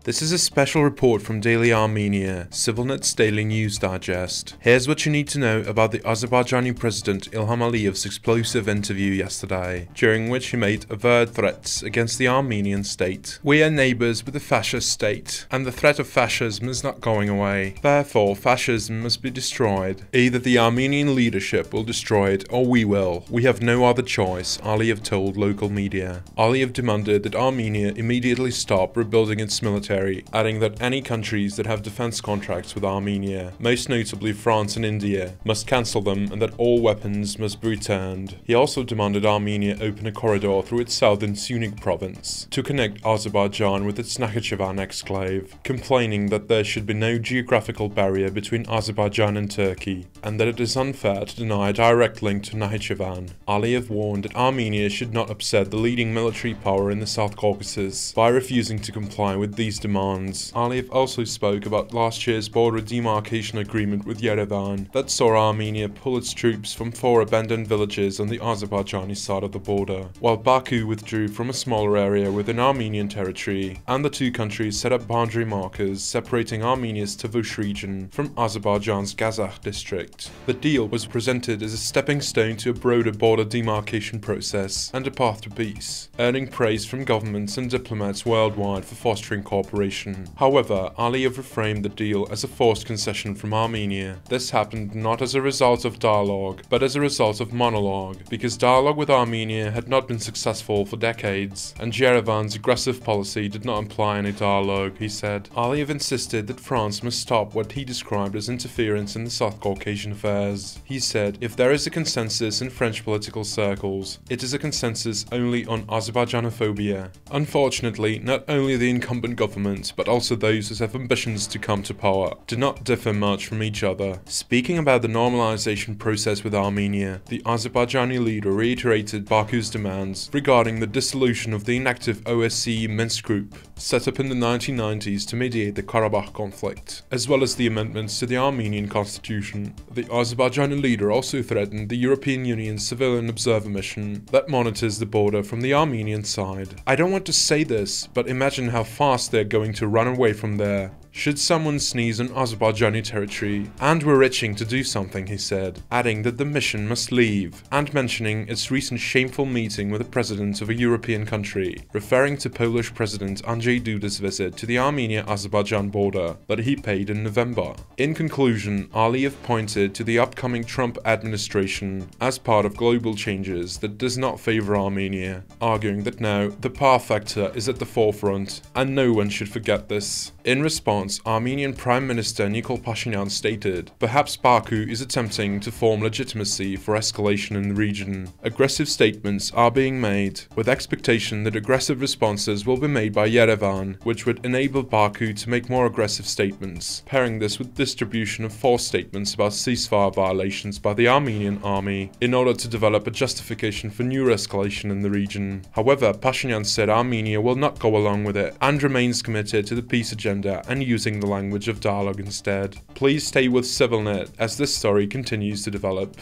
This is a special report from Daily Armenia, ＳիվիլNeթ's daily news digest. Here's what you need to know about the Azerbaijani President Ilham Aliyev's explosive interview yesterday, during which he made overt threats against the Armenian state. We are neighbors with the fascist state, and the threat of fascism is not going away. Therefore, fascism must be destroyed. Either the Armenian leadership will destroy it, or we will. We have no other choice, Aliyev told local media. Aliyev demanded that Armenia immediately stop rebuilding its military, adding that any countries that have defense contracts with Armenia, most notably France and India, must cancel them and that all weapons must be returned. He also demanded Armenia open a corridor through its southern Sunik province to connect Azerbaijan with its Yerevan exclave, complaining that there should be no geographical barrier between Azerbaijan and Turkey, and that it is unfair to deny a direct link to Yerevan. Aliyev warned that Armenia should not upset the leading military power in the South Caucasus by refusing to comply with these demands. Aliyev also spoke about last year's border demarcation agreement with Yerevan that saw Armenia pull its troops from 4 abandoned villages on the Azerbaijani side of the border, while Baku withdrew from a smaller area within Armenian territory, and the two countries set up boundary markers separating Armenia's Tavush region from Azerbaijan's Gazakh district. The deal was presented as a stepping stone to a broader border demarcation process and a path to peace, earning praise from governments and diplomats worldwide for fostering cooperation. However, Aliyev reframed the deal as a forced concession from Armenia. This happened not as a result of dialogue, but as a result of monologue, because dialogue with Armenia had not been successful for decades, and Yerevan's aggressive policy did not imply any dialogue, he said. Aliyev insisted that France must stop what he described as interference in the South Caucasian affairs. He said, if there is a consensus in French political circles, it is a consensus only on Azerbaijanophobia. Unfortunately, not only the incumbent government, but also those who have ambitions to come to power, do not differ much from each other. Speaking about the normalization process with Armenia, the Azerbaijani leader reiterated Baku's demands regarding the dissolution of the inactive OSCE Minsk group, set up in the 1990s to mediate the Karabakh conflict, as well as the amendments to the Armenian constitution. The Azerbaijani leader also threatened the European Union's civilian observer mission that monitors the border from the Armenian side. I don't want to say this, but imagine how fast they're going to run away from there should someone sneeze on Azerbaijani territory, and we're itching to do something, he said, adding that the mission must leave, and mentioning its recent shameful meeting with the president of a European country, referring to Polish President Andrzej Duda's visit to the Armenia-Azerbaijan border that he paid in November. In conclusion, Aliyev pointed to the upcoming Trump administration as part of global changes that does not favor Armenia, arguing that now the power factor is at the forefront, and no one should forget this. In response, Armenian Prime Minister Nikol Pashinyan stated, perhaps Baku is attempting to form legitimacy for escalation in the region. Aggressive statements are being made, with expectation that aggressive responses will be made by Yerevan, which would enable Baku to make more aggressive statements, pairing this with distribution of false statements about ceasefire violations by the Armenian army, in order to develop a justification for new escalation in the region. However, Pashinyan said Armenia will not go along with it, and remains committed to the peace agenda and using the language of dialogue instead. Please stay with ＳivilNet as this story continues to develop.